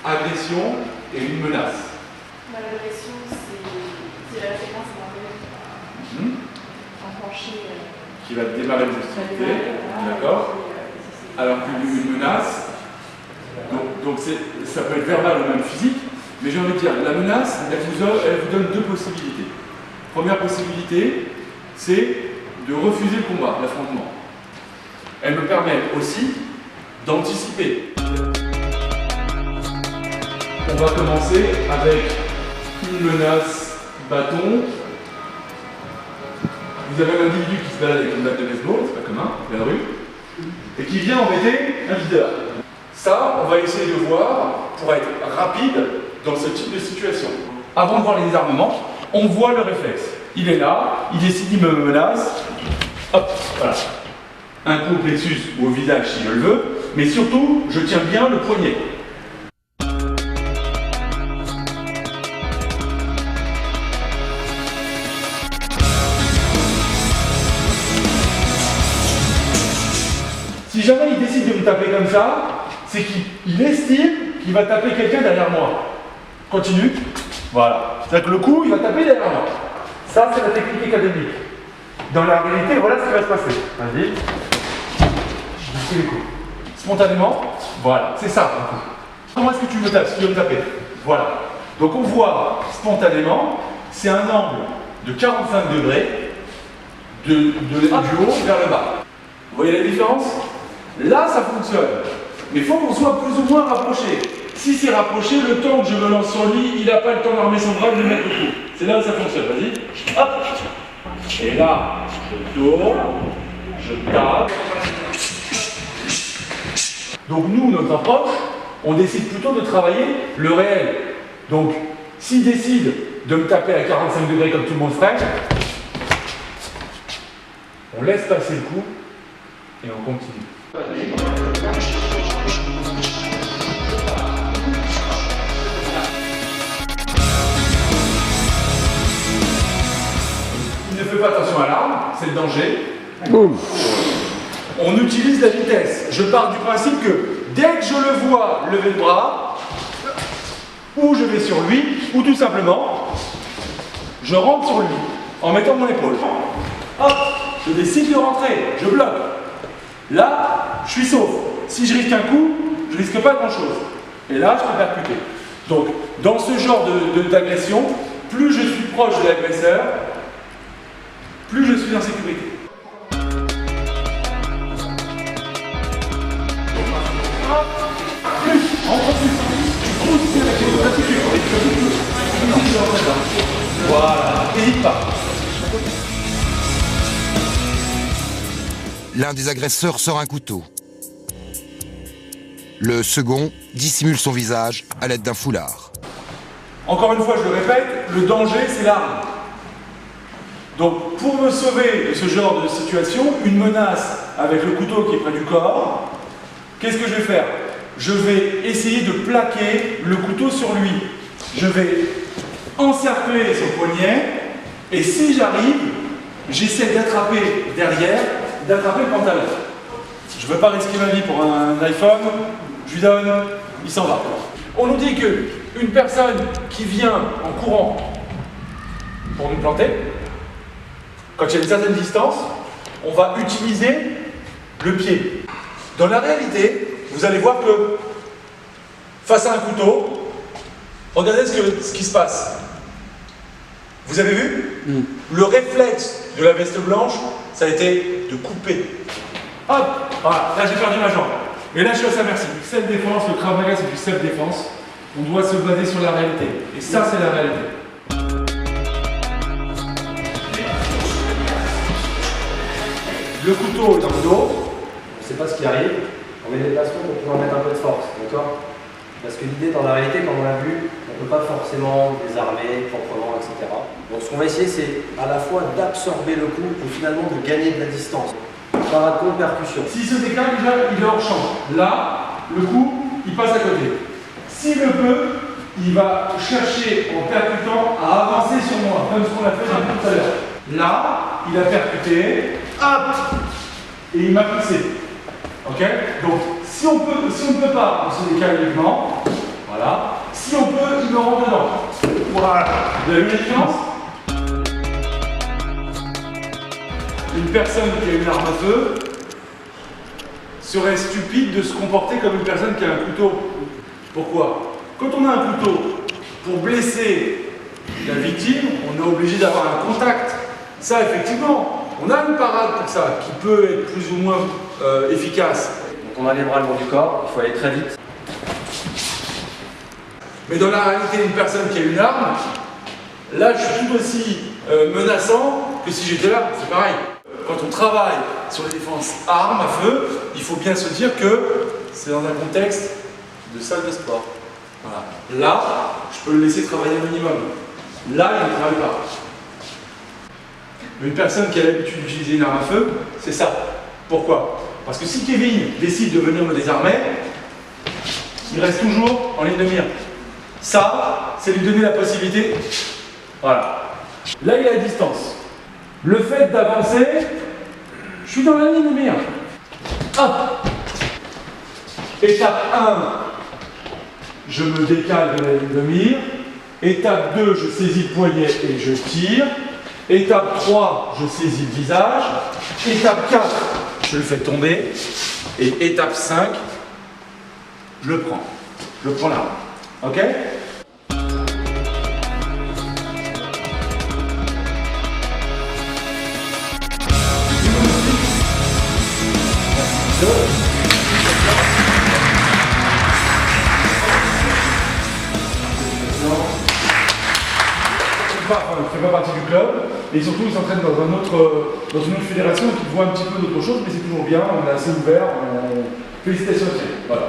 agression et une menace? L'agression, c'est la séquence enclenchée. Qui va démarrer une hostilité, d'accord? Alors qu'une menace, donc ça peut être verbal ou même physique, mais j'ai envie de dire, la menace, elle vous donne deux possibilités. Première possibilité, c'est de refuser le combat, l'affrontement. Elle me permet aussi d'anticiper. On va commencer avec une menace bâton. Vous avez un individu qui se balade avec une batte de baseball, c'est pas commun, dans la rue, et qui vient embêter un leader. Ça, on va essayer de voir pour être rapide dans ce type de situation. Avant de voir les désarmements, on voit le réflexe. Il est là, il décide, il me menace. Hop, voilà. Un coup au plexus ou au visage si je le veux, mais surtout, je tiens bien le poignet. Si jamais il décide de me taper comme ça, c'est qu'il estime qu'il va taper quelqu'un derrière moi. Continue. Voilà. C'est-à-dire que le coup, il va taper derrière moi. Ça, c'est la technique académique. Dans la réalité, voilà ce qui va se passer. Vas-y. Je fais les coups. Spontanément, voilà. C'est ça. Comment est-ce que tu veux me taper? Voilà. Donc on voit spontanément, c'est un angle de 45 degrés du haut vers le bas. Vous voyez la différence? Là, ça fonctionne. Mais il faut qu'on soit plus ou moins rapproché. Si c'est rapproché, le temps que je me lance sur lui, il n'a pas le temps d'armer son bras et de mettre le coup. C'est là où ça fonctionne. Vas-y. Hop. Et là, je tourne, je tape. Donc nous, notre approche, on décide plutôt de travailler le réel. Donc, s'il décide de me taper à 45 degrés comme tout le monde ferait, on laisse passer le coup et on continue. Il ne fait pas attention à l'arme, c'est le danger. On utilise la vitesse. Je pars du principe que dès que je le vois lever le bras, ou je vais sur lui, ou tout simplement, je rentre sur lui en mettant mon épaule. Hop, je décide de rentrer, je bloque. Là, je suis sauf. Si je risque un coup, je ne risque pas grand-chose. Et là, je peux percuter. Donc, dans ce genre d'agression, plus je suis proche de l'agresseur, plus je suis en sécurité. Voilà, n'hésite pas. L'un des agresseurs sort un couteau. Le second dissimule son visage à l'aide d'un foulard. Encore une fois, je le répète, le danger, c'est l'arme. Donc, pour me sauver de ce genre de situation, une menace avec le couteau qui est près du corps, qu'est-ce que je vais faire? Je vais essayer de plaquer le couteau sur lui. Je vais encercler son poignet, et si j'arrive, j'essaie d'attraper derrière, d'attraper le pantalon. Je ne veux pas risquer ma vie pour un iPhone, je lui donne, il s'en va. On nous dit qu'une personne qui vient en courant pour nous planter, quand il y a une certaine distance, on va utiliser le pied. Dans la réalité, vous allez voir que face à un couteau, regardez ce qui se passe. Vous avez vu? Le réflexe de la veste blanche, ça a été de couper. Hop, voilà, là j'ai perdu ma jambe. Et là je suis à sa merci. Self-défense, le Krav Maga c'est du self-défense. On doit se baser sur la réalité. Et ça c'est la réalité. Le couteau est dans le dos. On ne sait pas ce qui arrive. On met des placements pour pouvoir mettre un peu de force, d'accord? Parce que l'idée dans la réalité, comme on l'a vu, on ne peut pas forcément désarmer proprement, etc. Donc ce qu'on va essayer, c'est à la fois d'absorber le coup et finalement de gagner de la distance. Par un coup de percussion. S'il se décale, déjà, il est hors champ. Là, le coup, il passe à côté. S'il le peut, il va chercher, en percutant, à avancer sur moi, comme ce qu'on a fait un peu tout à l'heure. Là, il a percuté, hop, et il m'a poussé. Ok? Donc, si on ne peut pas, on se décale uniquement. Voilà. Si on peut, il me rentre dedans. Voilà. Vous avez vu la différence? Une personne qui a une arme à feu serait stupide de se comporter comme une personne qui a un couteau. Pourquoi? Quand on a un couteau, pour blesser la victime, on est obligé d'avoir un contact. Ça, effectivement, on a une parade pour ça, qui peut être plus ou moins efficace. Donc on a les bras le long du corps, il faut aller très vite. Mais dans la réalité, une personne qui a une arme, là, je suis tout aussi menaçant que si j'étais là, c'est pareil. Quand on travaille sur les défenses armes à feu, il faut bien se dire que c'est dans un contexte de salle de sport. Voilà. Là, je peux le laisser travailler un minimum. Là, il ne travaille pas. Mais une personne qui a l'habitude d'utiliser une arme à feu, c'est ça. Pourquoi? Parce que si Kevin décide de venir me désarmer, il reste toujours en ligne de mire. Ça, c'est lui donner la possibilité. Voilà. Là, il est à distance. Le fait d'avancer, je suis dans la ligne de mire. Hop. Étape 1, je me décale de la ligne de mire. Étape 2, je saisis le poignet et je tire. Étape 3, je saisis le visage. Étape 4, je le fais tomber. Et étape 5, je le prends. Je prends l'arme. Ok? Il ne fait pas partie du club et surtout il s'entraîne dans une autre fédération qui voit un petit peu d'autre chose, mais c'est toujours bien, on est assez ouvert, félicitations à Thierry. Voilà.